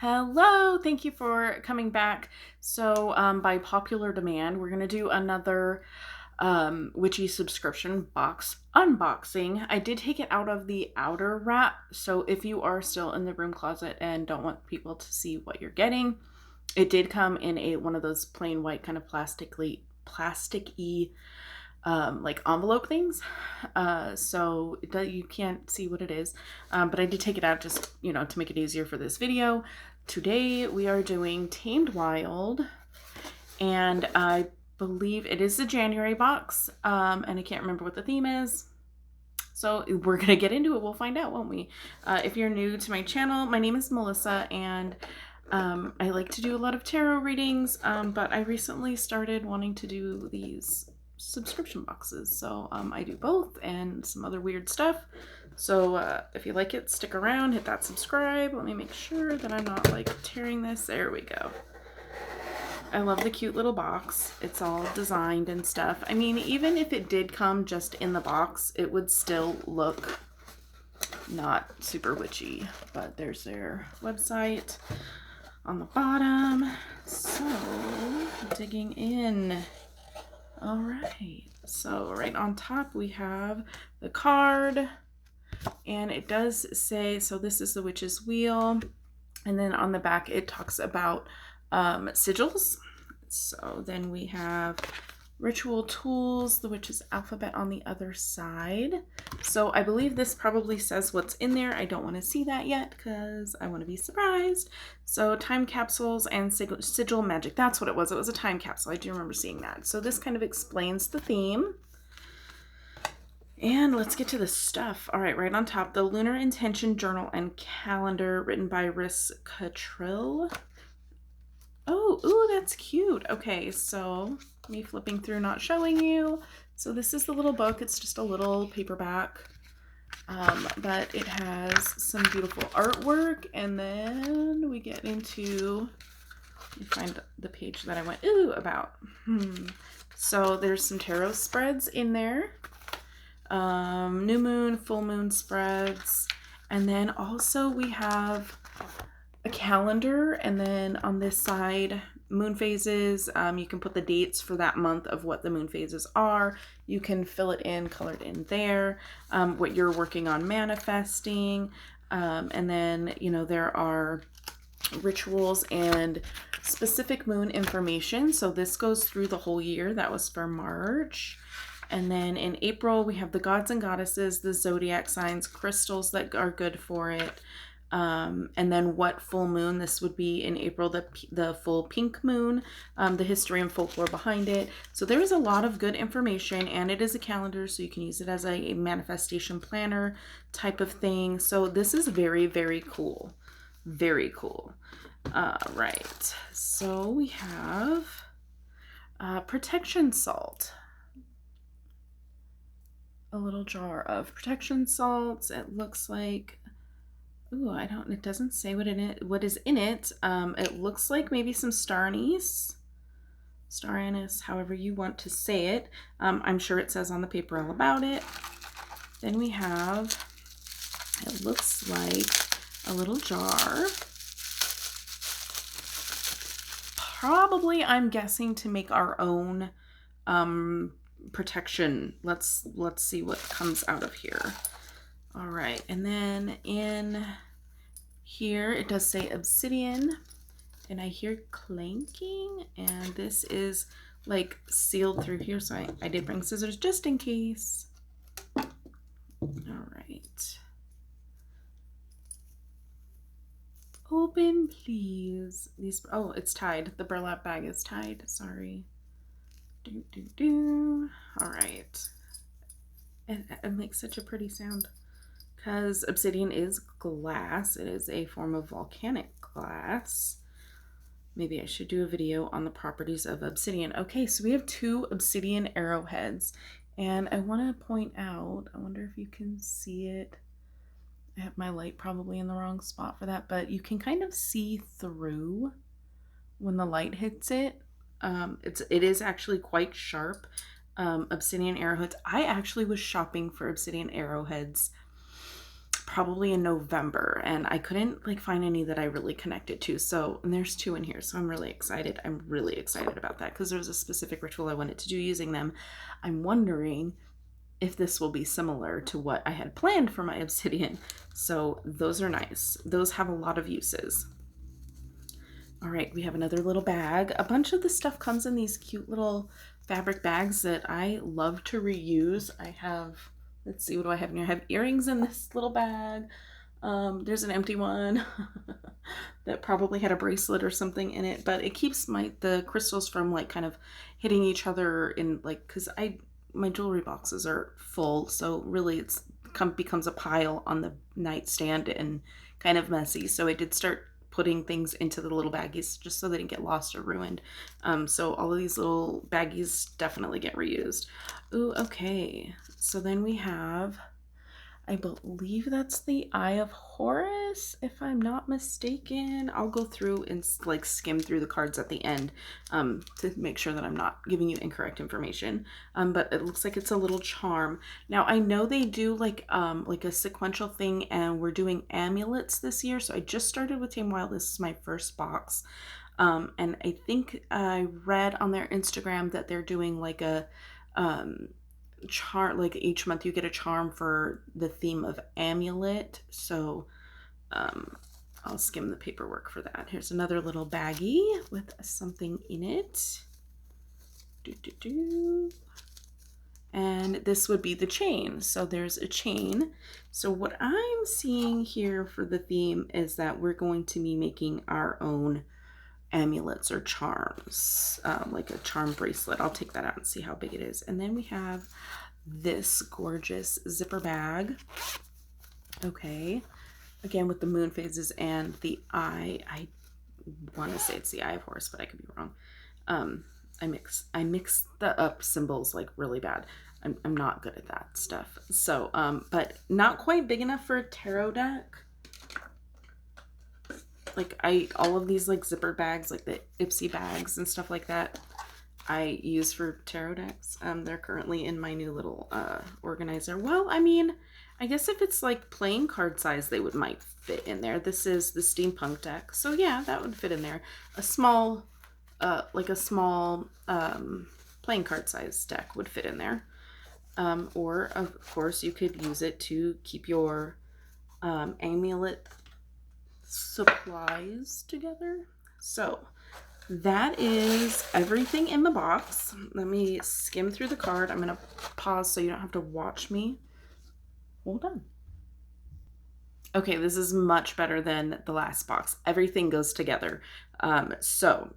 Hello, thank you for coming back. So, by popular demand, we're going to do another Witchy subscription box unboxing. I did take it out of the outer wrap, so if you are still in the broom closet and don't want people to see what you're getting, it did come in one of those plain white kind of plasticky like envelope things. So you can't see what it is. But I did take it out just, to make it easier for this video. Today we are doing Tamed Wild, and I believe it is the January box. And I can't remember what the theme is. So we're going to get into it. We'll find out, won't we? If you're new to my channel, my name is Melissa, and I like to do a lot of tarot readings, but I recently started wanting to do these subscription boxes. So I do both and some other weird stuff. So if you like it, stick around, hit that subscribe. Let me make sure that I'm not like tearing this. There we go. I love the cute little box. It's all designed and stuff. I mean, even if it did come just in the box, it would still look not super witchy. But there's their website on the bottom. So, digging in. All right. So, right on top we have the card. And it does say, so this is the Witch's Wheel. And then on the back it talks about sigils. So then we have ritual tools, the witch's alphabet on the other side. So I believe this probably says what's in there. I don't want to see that yet because I want to be surprised. So time capsules and sigil magic. That's what it was. It was a time capsule. I do remember seeing that. So this kind of explains the theme. And let's get to the stuff. All right, right on top, the Lunar Intention Journal and Calendar, written by Riss Catrill. Oh, ooh, that's cute. Okay, so me flipping through, not showing you. So this is the little book. It's just a little paperback, but it has some beautiful artwork. And then we get into, let me find the page that I went about. So there's some tarot spreads in there. New moon, full moon spreads. And then also we have a calendar, and then on this side, moon phases. You can put the dates for that month of what the moon phases are. You can fill it in, color it in there, what you're working on manifesting. And then, there are rituals and specific moon information. So this goes through the whole year. That was for March. And then in April, we have the gods and goddesses, the zodiac signs, crystals that are good for it. And then what full moon, this would be in April, the full pink moon, the history and folklore behind it. So there is a lot of good information, and it is a calendar, so you can use it as a manifestation planner type of thing. So this is very, very cool. Very cool. Right. So we have protection salt. A little jar of protection salts. It looks like, ooh, it doesn't say what is in it. It looks like maybe some star anise, however you want to say it. I'm sure it says on the paper all about it. Then we have, it looks like a little jar. Probably, I'm guessing, to make our own protection. Let's see what comes out of here. All right, and then in here it does say obsidian, and I hear clanking, and this is like sealed through here, so I did bring scissors just in case. All right, open please. Oh, it's tied. The burlap bag is tied. Sorry. All right. And it makes such a pretty sound because obsidian is glass. It is a form of volcanic glass. Maybe I should do a video on the properties of obsidian. Okay, so we have 2 obsidian arrowheads, and I want to point out, I wonder if you can see it. I have my light probably in the wrong spot for that, but you can kind of see through when the light hits it. It is actually quite sharp. Obsidian arrowheads. I actually was shopping for obsidian arrowheads probably in November, and I couldn't like find any that I really connected to. So, and there's 2 in here, so I'm really excited. I'm really excited about that because there's a specific ritual I wanted to do using them. I'm wondering if this will be similar to what I had planned for my obsidian. So those are nice. Those have a lot of uses. All right, we have another little bag. A bunch of the stuff comes in these cute little fabric bags that I love to reuse. I have, let's see, what do I have in here? I have earrings in this little bag. There's an empty one that probably had a bracelet or something in it, but it keeps the crystals from like kind of hitting each other in like, because my jewelry boxes are full, so really it's becomes a pile on the nightstand and kind of messy. So I did start putting things into the little baggies just so they didn't get lost or ruined. So all of these little baggies definitely get reused. Ooh, okay. So then we have, I believe that's the Eye of Horus, if I'm not mistaken. I'll go through and like skim through the cards at the end to make sure that I'm not giving you incorrect information. But it looks like it's a little charm. Now I know they do like a sequential thing, and we're doing amulets this year. So I just started with Tamed Wild. This is my first box. And I think I read on their Instagram that they're doing like a charm, like each month you get a charm for the theme of amulet. So I'll skim the paperwork for that. Here's another little baggie with something in it. And this would be the chain. So there's a chain. So what I'm seeing here for the theme is that we're going to be making our own amulets or charms, like a charm bracelet. I'll take that out and see how big it is. And then we have this gorgeous zipper bag. Okay, again with the moon phases and the eye. I want to say it's the Eye of Horus, but I could be wrong. I mix the up symbols like really bad. I'm not good at that stuff. So but not quite big enough for a tarot deck. Like all of these like zipper bags, like the Ipsy bags and stuff like that, I use for tarot decks. They're currently in my new little organizer. Well, I mean, I guess if it's like playing card size, they might fit in there. This is the steampunk deck, so yeah, that would fit in there. A small, playing card size deck would fit in there. Or of course, you could use it to keep your amulet supplies together. So that is everything in the box. Let me skim through the card. I'm gonna pause so you don't have to watch me. Hold on. Okay, this is much better than the last box. Everything goes together. So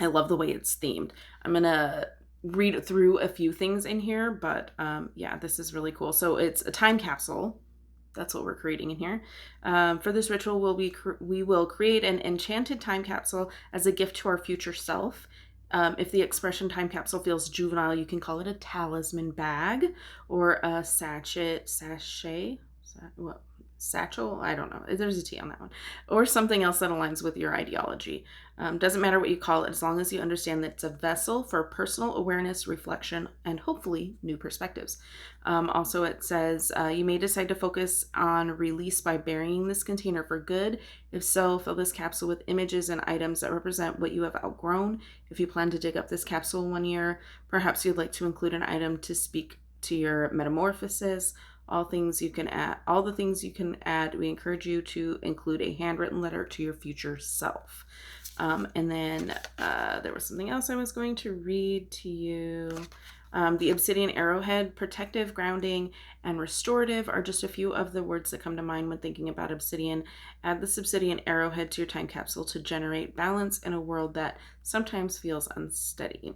I love the way it's themed. I'm gonna read through a few things in here, but yeah, this is really cool. So it's a time capsule. That's what we're creating in here. For this ritual, we will create an enchanted time capsule as a gift to our future self. If the expression time capsule feels juvenile, you can call it a talisman bag or a satchel, I don't know, there's a T on that one, or something else that aligns with your ideology. Doesn't matter what you call it, as long as you understand that it's a vessel for personal awareness, reflection, and hopefully new perspectives. Also, it says you may decide to focus on release by burying this container for good. If so, fill this capsule with images and items that represent what you have outgrown. If you plan to dig up this capsule one year, perhaps you'd like to include an item to speak to your metamorphosis. All the things you can add, we encourage you to include a handwritten letter to your future self. And then there was something else I was going to read to you. The obsidian arrowhead, protective, grounding, and restorative are just a few of the words that come to mind when thinking about obsidian. Add this obsidian arrowhead to your time capsule to generate balance in a world that sometimes feels unsteady.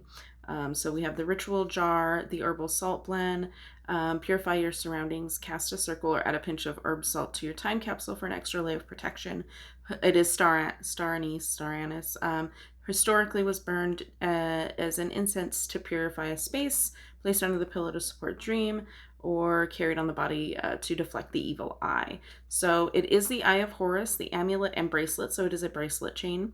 So we have the ritual jar, the herbal salt blend, purify your surroundings, cast a circle or add a pinch of herb salt to your time capsule for an extra layer of protection. It is star anise. Historically was burned as an incense to purify a space, placed under the pillow to support dream, or carried on the body to deflect the evil eye. So it is the Eye of Horus, the amulet and bracelet, so it is a bracelet chain.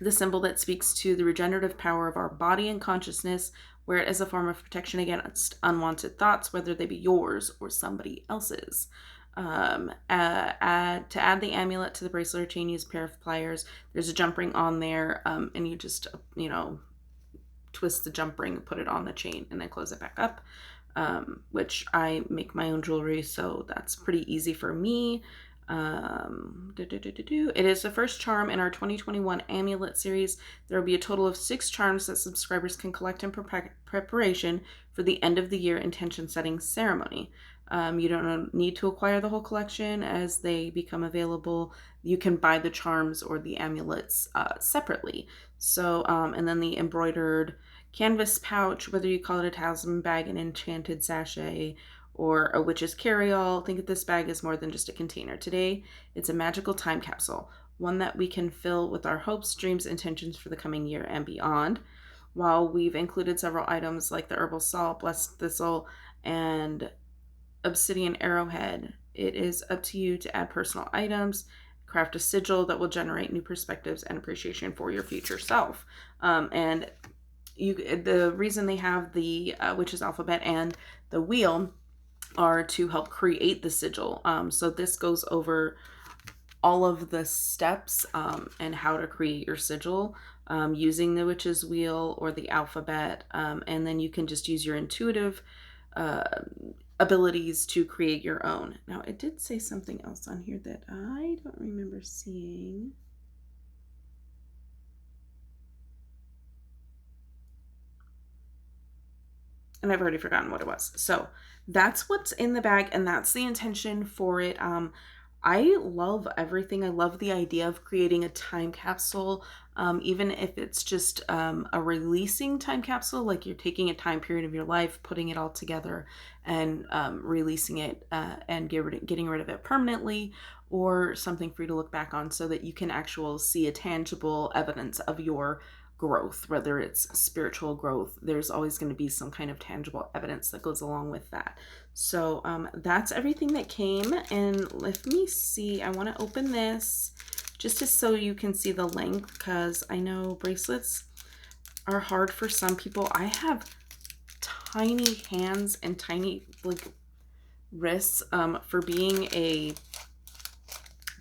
The symbol that speaks to the regenerative power of our body and consciousness, wear it as a form of protection against unwanted thoughts, whether they be yours or somebody else's. To add the amulet to the bracelet or chain, use a pair of pliers. There's a jump ring on there, and you just, twist the jump ring, put it on the chain, and then close it back up. Which I make my own jewelry, so that's pretty easy for me. It is the first charm in our 2021 amulet series. There will be a total of 6 charms that subscribers can collect in preparation for the end of the year intention setting ceremony. You don't need to acquire the whole collection as they become available. You can buy the charms or the amulets separately. So, and then the embroidered canvas pouch, whether you call it a talisman bag, an enchanted sachet, or a witch's carry-all, think of this bag as more than just a container. Today, it's a magical time capsule, one that we can fill with our hopes, dreams, intentions for the coming year and beyond. While we've included several items like the herbal salt, blessed thistle, and obsidian arrowhead, it is up to you to add personal items, craft a sigil that will generate new perspectives and appreciation for your future self. And the reason they have the witch's alphabet and the wheel are to help create the sigil. So this goes over all of the steps and how to create your sigil using the witch's wheel or the alphabet. And then you can just use your intuitive abilities to create your own. Now, it did say something else on here that I don't remember seeing. And I've already forgotten what it was. So that's what's in the bag, and that's the intention for it. I love everything. I love the idea of creating a time capsule, even if it's just a releasing time capsule, like you're taking a time period of your life, putting it all together and releasing it and getting rid of it permanently, or something for you to look back on so that you can actually see a tangible evidence of your growth, whether it's spiritual growth. There's always going to be some kind of tangible evidence that goes along with that. So that's everything that came. And let me see, I want to open this just so you can see the length, because I know bracelets are hard for some people. I have tiny hands and tiny wrists. For being a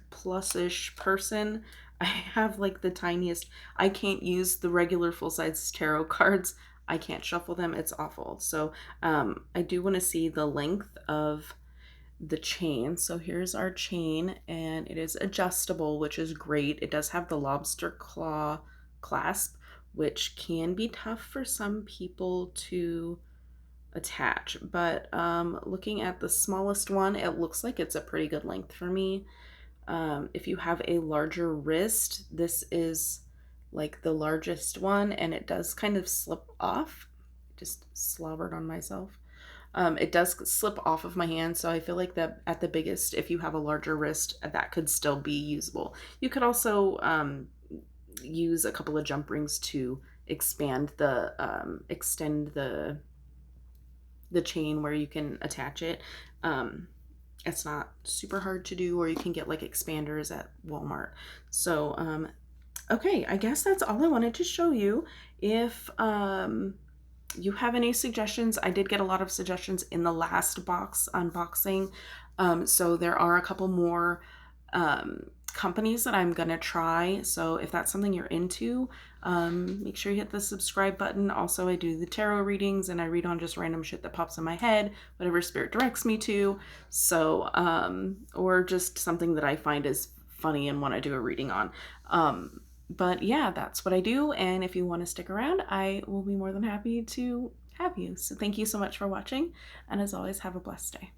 plus-ish person, I have the tiniest. I can't use the regular full-size tarot cards. I can't shuffle them. It's awful. So I do want to see the length of the chain. So here's our chain, and it is adjustable, which is great. It does have the lobster claw clasp, which can be tough for some people to attach. But looking at the smallest one, it looks like it's a pretty good length for me. If you have a larger wrist, this is the largest one, and it does kind of slip off. Just slobbered on myself. It does slip off of my hand, so I feel like that at the biggest, if you have a larger wrist, that could still be usable. You could also use a couple of jump rings to extend the chain where you can attach it. It's not super hard to do, or you can get expanders at Walmart. So, okay, I guess that's all I wanted to show you. If you have any suggestions, I did get a lot of suggestions in the last box unboxing. So there are a couple more companies that I'm gonna try. So if that's something you're into, make sure you hit the subscribe button. Also, I do the tarot readings, and I read on just random shit that pops in my head, whatever spirit directs me to. So or just something that I find is funny and want to do a reading on. But yeah, that's what I do, and if you want to stick around, I will be more than happy to have you. So thank you so much for watching, and as always, have a blessed day.